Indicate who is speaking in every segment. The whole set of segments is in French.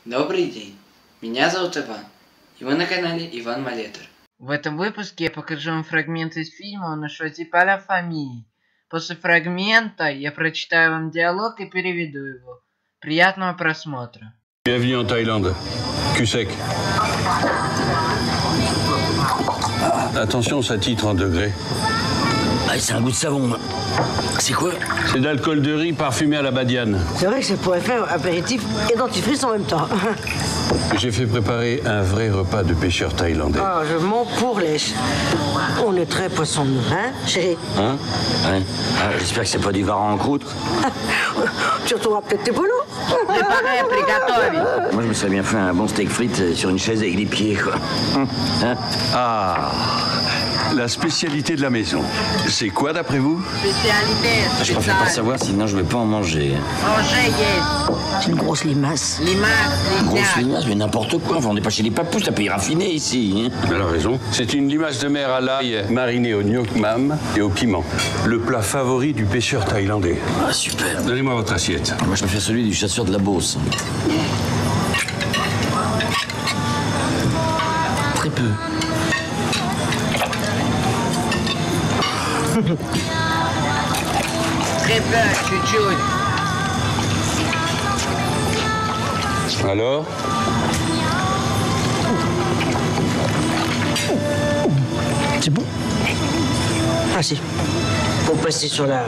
Speaker 1: Добрый день, меня зовут Иван, и вы на канале Иван Малетер.
Speaker 2: В этом выпуске я покажу вам фрагмент из фильма «On ne choisit pas la famille». После фрагмента я прочитаю вам диалог и переведу его. Приятного просмотра.
Speaker 3: Bienvenue en Thaïlande. Cul sec. Attention, ça titre en degrés.
Speaker 4: Ah, c'est un goût de savon. C'est quoi?
Speaker 3: C'est d'alcool de riz parfumé à la badiane.
Speaker 5: C'est vrai que ça pourrait faire apéritif et dentifrice en même temps.
Speaker 3: J'ai fait préparer un vrai repas de pêcheurs thaïlandais.
Speaker 5: Ah, je m'en pourlèche. On est très poisson de nous, hein, chérie?
Speaker 4: Hein? Ouais. Ah, j'espère que c'est pas du varan en croûte.
Speaker 5: Tu retrouveras peut-être tes polos.
Speaker 4: Moi, je me serais bien fait un bon steak frites sur une chaise avec des pieds, quoi. Hein?
Speaker 3: Ah, la spécialité de la maison. C'est quoi d'après vous?
Speaker 4: Je préfère pas savoir, sinon je vais pas en manger.
Speaker 5: C'est une grosse limace.
Speaker 4: Grosse limace, mais n'importe quoi. Enfin, on n'est pas chez les papous, t'as payé raffiné ici. Hein?
Speaker 3: Elle a raison. C'est une limace de mer à l'ail marinée au gnoc mam et au piment. Le plat favori du pêcheur thaïlandais.
Speaker 4: Ah, super.
Speaker 3: Donnez-moi votre assiette.
Speaker 4: Moi, je préfère celui du chasseur de la Beauce. Très peu.
Speaker 2: Très peu, чуть-чуть.
Speaker 3: Alors?
Speaker 5: C'est bon? Ah si. Pour passer sur la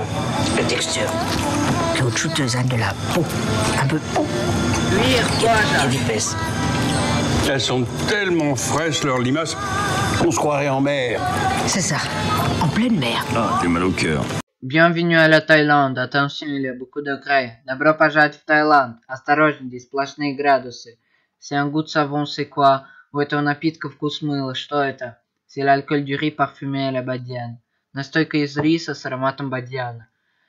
Speaker 5: texture. Caoutchouteuse, hein, de la peau. Un peu. Et d'épaisse.
Speaker 3: Elles sont tellement fraîches, leurs limaces, on se croirait en mer.
Speaker 5: C'est ça. En pleine mer.
Speaker 4: Ah, j'ai mal au cœur.
Speaker 2: Bienvenue à la Thaïlande. Attention, il y a beaucoup de degrés. Добро пожаловать в Таиланд. Осторожней, здесь сплошные градусы. C'est un goût de savon, c'est quoi? У этого напитка вкус мыла. Что это? C'est l'alcool du riz parfumé à la badiane. Настойка из риса с ароматом бадьяна.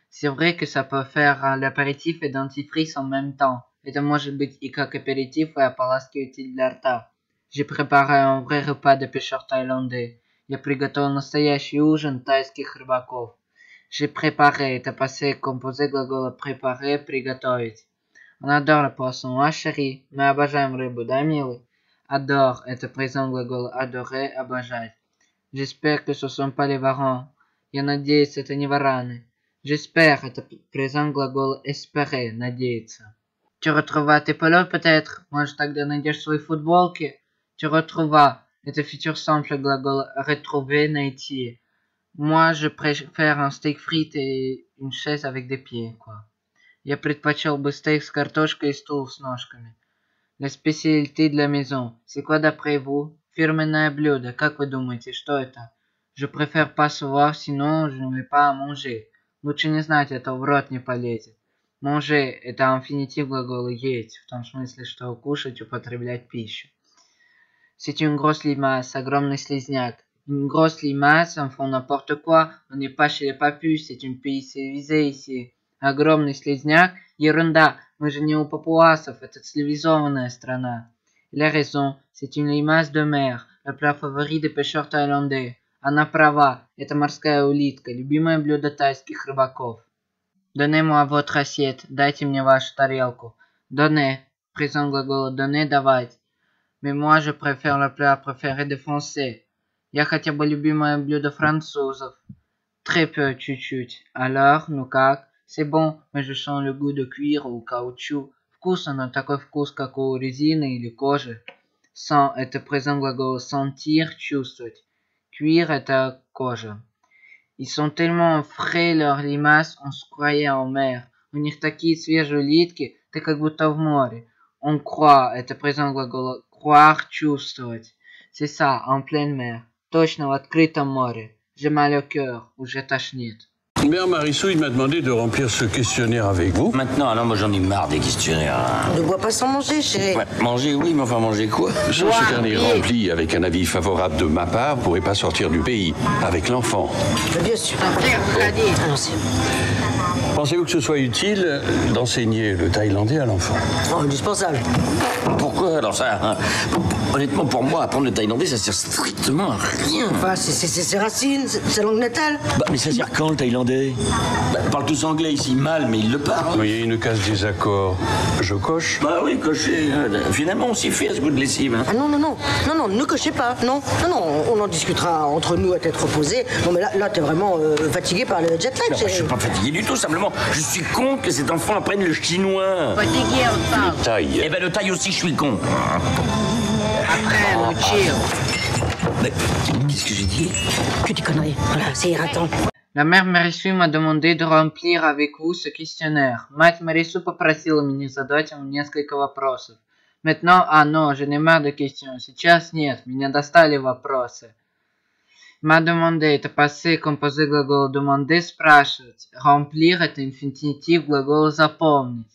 Speaker 2: C'est vrai que ça peut faire l'apéritif et dentifrice en même temps. Это может быть и как аперитив, и ополаскиватель для рта. J'ai préparé un vrai repas de pêcheurs thaïlandais. Я приготовил настоящий ужин тайских рыбаков. J'ai préparé, это passé composé глагола préparer, приготовить. On adore le poisson, а chérie? Мы обожаем рыбу, да, милый? Adore, это présent глагола adorer, обожать. J'espère que ce sont pas les varans. Я надеюсь, это не вараны. J'espère, это présent глагола espérer, надеяться. Tu retrouveras tes polos peut-être? Может, тогда найдешь свои футболки? Tu retrouveras, это futur simple глагол retrouver, найти. Moi, je préfère un steak frites et une chaise avec des pieds, quoi. Я предпочел бы стейк с картошкой и стул с ножками. La spécialité de la maison. C'est quoi d'après vous? Фирменное блюдо. Как вы думаете, что это? Je préfère pas savoir, sinon je ne vais pas manger. Лучше не знать, это в рот не полезет. Manger – это инфинитив глагола есть, в том смысле, что кушать, употреблять пищу. C'est une grosse limace, огромный слизняк. Une grosse limace, on fait n'importe quoi, on n'est pas chez les papus, c'est un pays civilisé ici. Огромный слизняк, ерунда, мы же не у папуасов, это цивилизованная страна. Il a raison, c'est une limace de mer, le plat favori des pêcheurs thaïlandais. Она права, это морская улитка, любимое блюдо тайских рыбаков. Donnez-moi votre assiette, дайте мне вашу тарелку. Donner, présent глагола donner, давать. Mais moi, je préfère le plat préféré des Français. Я хотя бы любимое блюдо французов. Très peu, чуть-чуть. Alors, ну как? C'est bon, mais je sens le goût de cuir ou caoutchouc. Вкусно, но такой вкус, как у резины или кожи. Sent, это présent глагола sentir, чувствовать. Cuir, это кожа. Ils sont tellement frais, leurs limaces, on se croyait en mer. У них такие свежие улитки, ты как будто в море. On croit, это présent глагола croire, чувствовать. C'est ça, en pleine mer. Точно, в открытом море. J'ai mal au cœur, уже тошнит.
Speaker 3: Mère Marissou, il m'a demandé de remplir ce questionnaire avec vous.
Speaker 4: Maintenant, alors, moi, j'en ai marre des questionnaires.
Speaker 5: Ne bois pas sans manger, chérie.
Speaker 4: Ouais, manger, oui, mais enfin, manger quoi?
Speaker 3: Sans ce carnet rempli avec un avis favorable de ma part, vous ne pourrez pas sortir du pays avec l'enfant.
Speaker 5: Bien sûr. Allons-y.
Speaker 3: Pensez-vous que ce soit utile d'enseigner le thaïlandais à l'enfant?
Speaker 5: Oh, indispensable.
Speaker 4: Pourquoi alors ça hein? Honnêtement, pour moi, apprendre le thaïlandais, ça sert strictement à rien.
Speaker 5: Enfin, c'est ses racines, sa langue natale.
Speaker 4: Bah, mais ça sert quand le thaïlandais? Bah, ils parlent tous anglais ici, mal, mais ils le parlent.
Speaker 3: Oui, il y a une case des accords. Je coche?
Speaker 4: Bah oui, cocher. Finalement, on s'y fait à ce goût de lessive. Hein.
Speaker 5: Ah non, ne cochez pas. Non, on en discutera entre nous à tête reposée. Non, mais là t'es vraiment fatigué par le jet lag,
Speaker 4: Non, je suis pas fatigué du tout, simplement, je suis con que cet enfant apprenne le chinois.
Speaker 2: Fatigué, on parle.
Speaker 3: Thaï.
Speaker 4: Eh ben, le thaï aussi, je suis con.
Speaker 2: Après, nous chill.
Speaker 4: Mais qu'est-ce que j'ai dit?
Speaker 5: Que des conneries. Voilà, c'est irritant.
Speaker 2: La mère Марису m'a demandé de remplir avec vous ce questionnaire. Мать Марису попросила меня задать вам несколько вопросов. Maintenant, non, je n'ai marre de questions. Сейчас нет, меня достали вопросы. M'a demandé – это passé composé глагола demander – спрашивать. Remplir – это инфинитив глагола запомнить.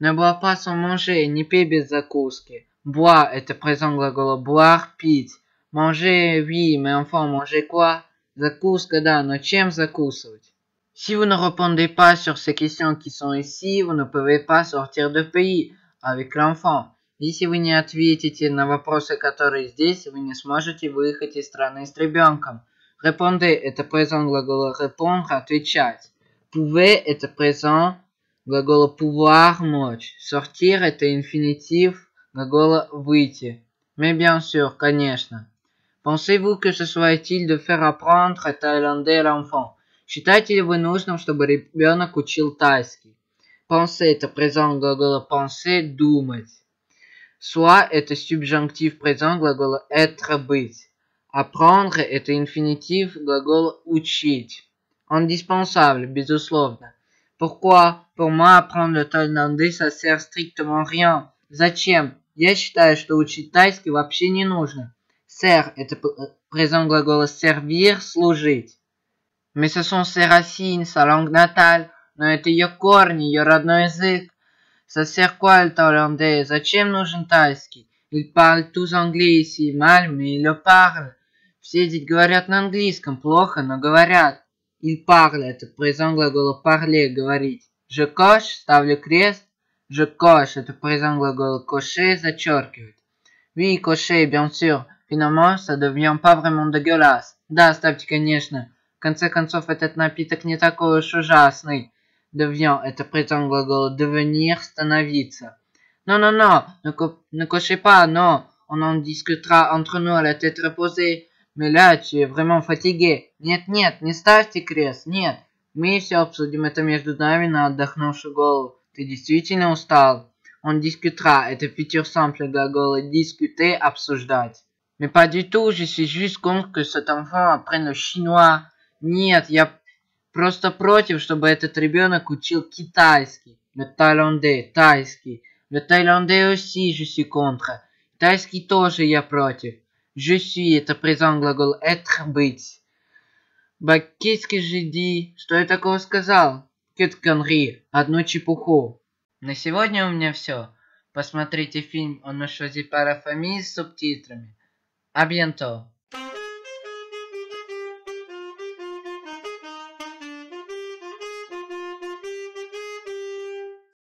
Speaker 2: Ne bois pas sans manger, не пей без закуски. Bois – это présent глагола boire – пить. Manger, oui, mais enfant, manger quoi? Закуска, да, но чем закусывать? Si vous ne répondez pas sur ces questions qui sont ici, vous ne pouvez pas sortir de pays avec l'enfant. Если вы не ответите на вопросы, которые здесь, вы не сможете выехать из страны с ребенком. Répondez – это présent глагола répondre – отвечать. Pouvez – это présent глагола pouvoir – мочь. Sortir – это инфинитив глагола выйти. Mais bien sûr, конечно. Pensez-vous que ce soit utile de faire apprendre thaïlandais à l'enfant? Считаете ли вы нужным, чтобы ребенок учил тайский? Penser – это présent глагола penser – думать. Soit – это subjonctif présent глагола être – быть. Apprendre – это инфинитив глагола учить. Indispensable, безусловно. Pourquoi? Pour moi, apprendre le thaïlandais, ça sert strictement rien. Зачем? Я считаю, что учить тайский вообще не нужно. Sert – это présent глагола servir – служить. Mais ce sont ses racines, sa langue natale, но это ее корни, ее родной язык. Ça sert quoi le thaïlandais? Зачем нужен тайский? Ils parlent tous anglais ici, mal, mais ils le parlent. Все здесь говорят на английском, плохо, но говорят. Ils parlent – это présent глагола parler – говорить. Je coche – ставлю крест. Je coche – это présent глагола cocher – зачеркивать. Oui, cocher, bien sûr. Finalement, ça devient pas vraiment dégueulasse. Да, ставьте, конечно. В конце концов, этот напиток не такой уж ужасный. Devient – это présent глагола devenir – становиться. Non, ne cochez pas, non. On en discutera entre nous à la tête reposée. Mais là, tu es vraiment fatigué. Нет, не ставьте крест, нет. Мы все обсудим это между нами на отдохнувшую голову. Ты действительно устал. On discutera – это futur simple глагола discuter – обсуждать. Mais pas du tout, je suis juste contre que cet enfant apprenne le chinois. Нет, я просто против, чтобы этот ребенок учил китайский. Le thaïlandais, тайский. Le thaïlandais aussi, je suis contre. Тайский тоже я против. Je suis – это présent глагол être – быть. Bah, qu'est-ce que j'ai dit? Что я такого сказал? Que de conneries. Одну чепуху. На сегодня у меня все. Посмотрите фильм «On ne choisit pas la famille» с субтитрами. À bientôt.